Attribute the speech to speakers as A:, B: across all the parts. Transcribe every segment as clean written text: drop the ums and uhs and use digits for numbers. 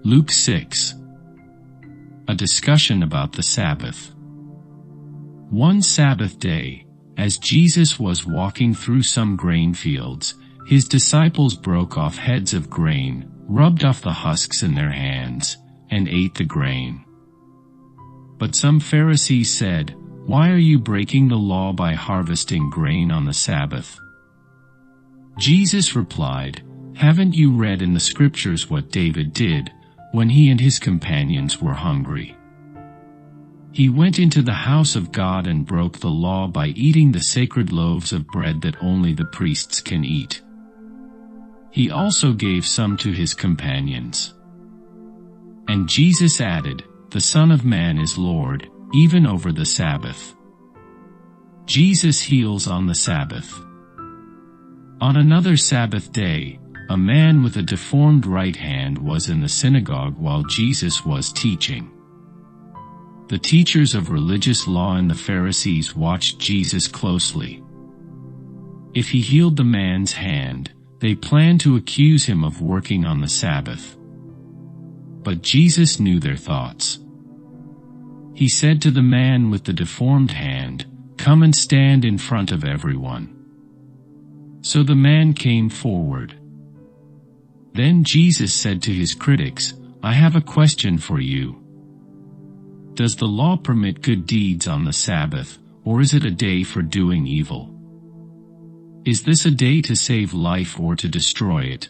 A: Luke 6. A discussion about the Sabbath. One Sabbath day, as Jesus was walking through some grain fields, his disciples broke off heads of grain, rubbed off the husks in their hands, and ate the grain. But some Pharisees said, "Why are you breaking the law by harvesting grain on the Sabbath?" Jesus replied, "Haven't you read in the scriptures what David did when he and his companions were hungry? He went into the house of God and broke the law by eating the sacred loaves of bread that only the priests can eat. He also gave some to his companions." And Jesus added, "The Son of Man is Lord, even over the Sabbath." Jesus heals on the Sabbath. On another Sabbath day, a man with a deformed right hand was in the synagogue while Jesus was teaching. The teachers of religious law and the Pharisees watched Jesus closely. If he healed the man's hand, they planned to accuse him of working on the Sabbath. But Jesus knew their thoughts. He said to the man with the deformed hand, "Come and stand in front of everyone." So the man came forward. Then Jesus said to his critics, "I have a question for you. Does the law permit good deeds on the Sabbath, or is it a day for doing evil? Is this a day to save life or to destroy it?"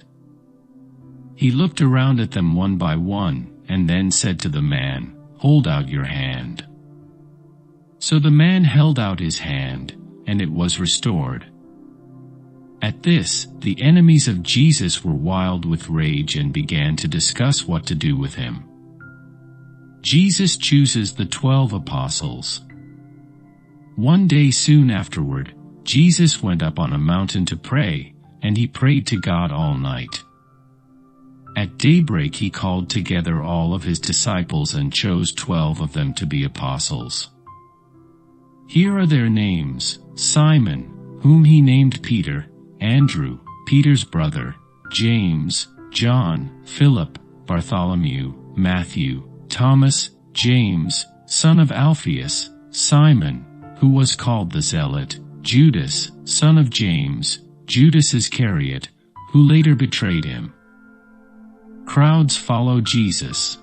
A: He looked around at them one by one, and then said to the man, "Hold out your hand." So the man held out his hand, and it was restored. At this, the enemies of Jesus were wild with rage and began to discuss what to do with him. Jesus chooses the 12 apostles. One day soon afterward, Jesus went up on a mountain to pray, and he prayed to God all night. At daybreak he called together all of his disciples and chose 12 of them to be apostles. Here are their names: Simon, whom he named Peter; Andrew, Peter's brother; James, John, Philip, Bartholomew, Matthew, Thomas, James, son of Alphaeus, Simon, who was called the Zealot, Judas, son of James, Judas Iscariot, who later betrayed him. Crowds followed Jesus.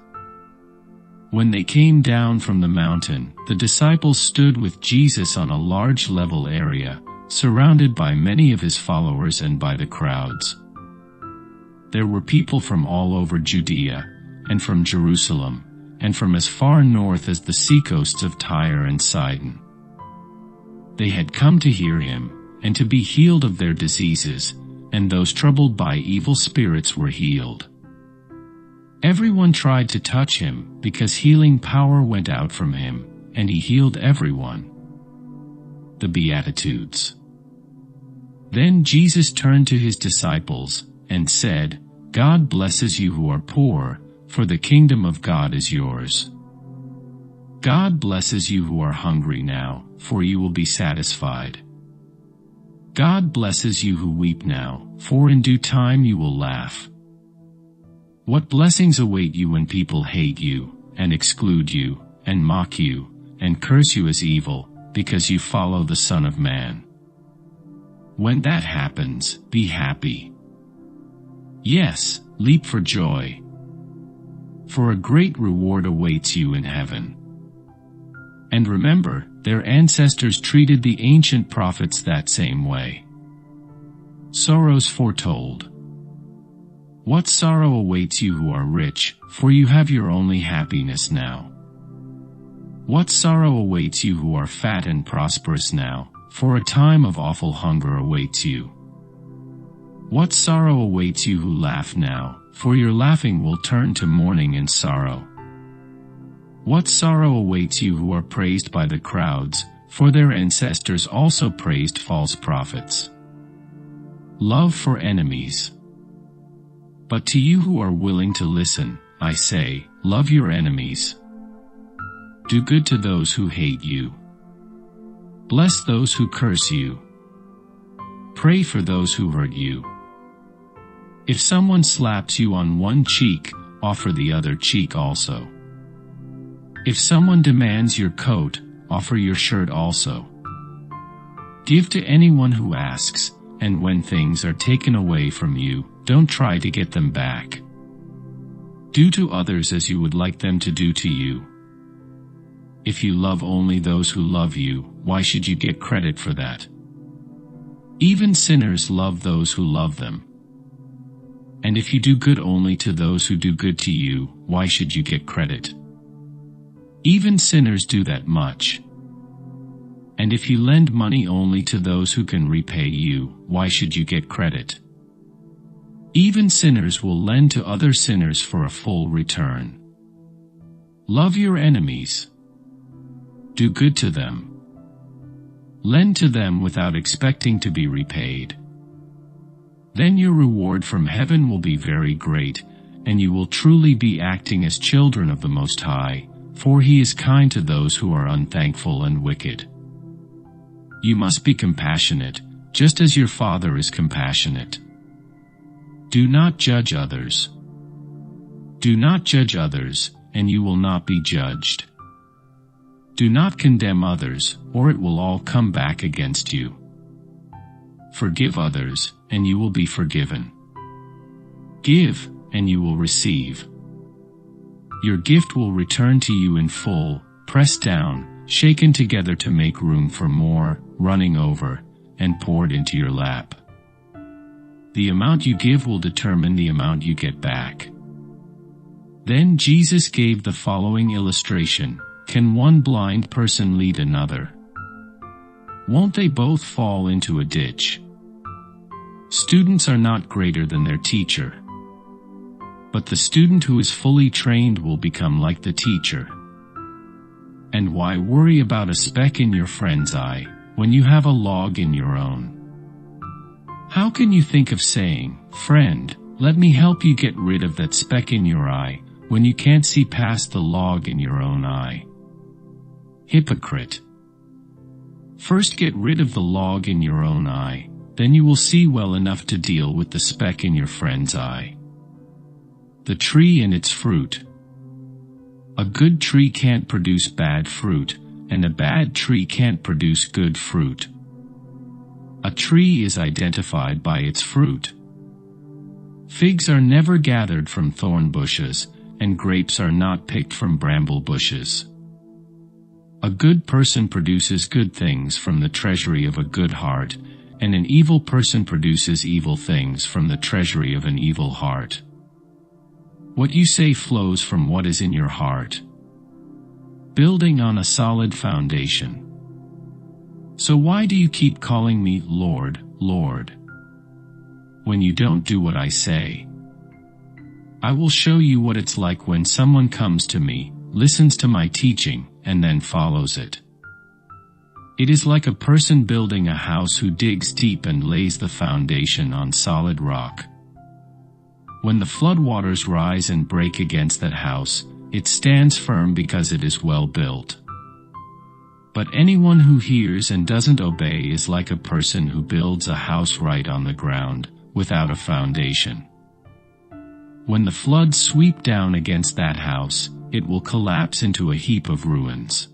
A: When they came down from the mountain, the disciples stood with Jesus on a large level area, surrounded by many of his followers and by the crowds. There were people from all over Judea, and from Jerusalem, and from as far north as the seacoasts of Tyre and Sidon. They had come to hear him, and to be healed of their diseases, and those troubled by evil spirits were healed. Everyone tried to touch him, because healing power went out from him, and he healed everyone. The Beatitudes. Then Jesus turned to his disciples, and said, "God blesses you who are poor, for the kingdom of God is yours. God blesses you who are hungry now, for you will be satisfied. God blesses you who weep now, for in due time you will laugh. What blessings await you when people hate you, and exclude you, and mock you, and curse you as evil, because you follow the Son of Man. When that happens, be happy. Yes, leap for joy. For a great reward awaits you in heaven. And remember, their ancestors treated the ancient prophets that same way." Sorrows foretold. What sorrow awaits you who are rich, for you have your only happiness now. What sorrow awaits you who are fat and prosperous now, for a time of awful hunger awaits you. What sorrow awaits you who laugh now, for your laughing will turn to mourning and sorrow. What sorrow awaits you who are praised by the crowds, for their ancestors also praised false prophets. Love for enemies. But to you who are willing to listen, I say, love your enemies. Do good to those who hate you. Bless those who curse you. Pray for those who hurt you. If someone slaps you on one cheek, offer the other cheek also. If someone demands your coat, offer your shirt also. Give to anyone who asks, and when things are taken away from you, don't try to get them back. Do to others as you would like them to do to you. If you love only those who love you, why should you get credit for that? Even sinners love those who love them. And if you do good only to those who do good to you, why should you get credit? Even sinners do that much. And if you lend money only to those who can repay you, why should you get credit? Even sinners will lend to other sinners for a full return. Love your enemies. Do good to them. Lend to them without expecting to be repaid. Then your reward from heaven will be very great, and you will truly be acting as children of the Most High, for He is kind to those who are unthankful and wicked. You must be compassionate, just as your Father is compassionate. Do not judge others. Do not judge others, and you will not be judged. Do not condemn others, or it will all come back against you. Forgive others, and you will be forgiven. Give, and you will receive. Your gift will return to you in full, pressed down, shaken together to make room for more, running over, and poured into your lap. The amount you give will determine the amount you get back. Then Jesus gave the following illustration: Can one blind person lead another? Won't they both fall into a ditch? Students are not greater than their teacher, but the student who is fully trained will become like the teacher. And why worry about a speck in your friend's eye, when you have a log in your own? How can you think of saying, "Friend, let me help you get rid of that speck in your eye," when you can't see past the log in your own eye? Hypocrite! First get rid of the log in your own eye, then you will see well enough to deal with the speck in your friend's eye. The tree and its fruit. A good tree can't produce bad fruit, and a bad tree can't produce good fruit. A tree is identified by its fruit. Figs are never gathered from thorn bushes, and grapes are not picked from bramble bushes. A good person produces good things from the treasury of a good heart, and an evil person produces evil things from the treasury of an evil heart. What you say flows from what is in your heart. Building on a solid foundation. So why do you keep calling me Lord, Lord, when you don't do what I say? I will show you what it's like when someone comes to me, listens to my teaching, and then follows it. It is like a person building a house who digs deep and lays the foundation on solid rock. When the floodwaters rise and break against that house, it stands firm because it is well built. But anyone who hears and doesn't obey is like a person who builds a house right on the ground, without a foundation. When the floods sweep down against that house, it will collapse into a heap of ruins.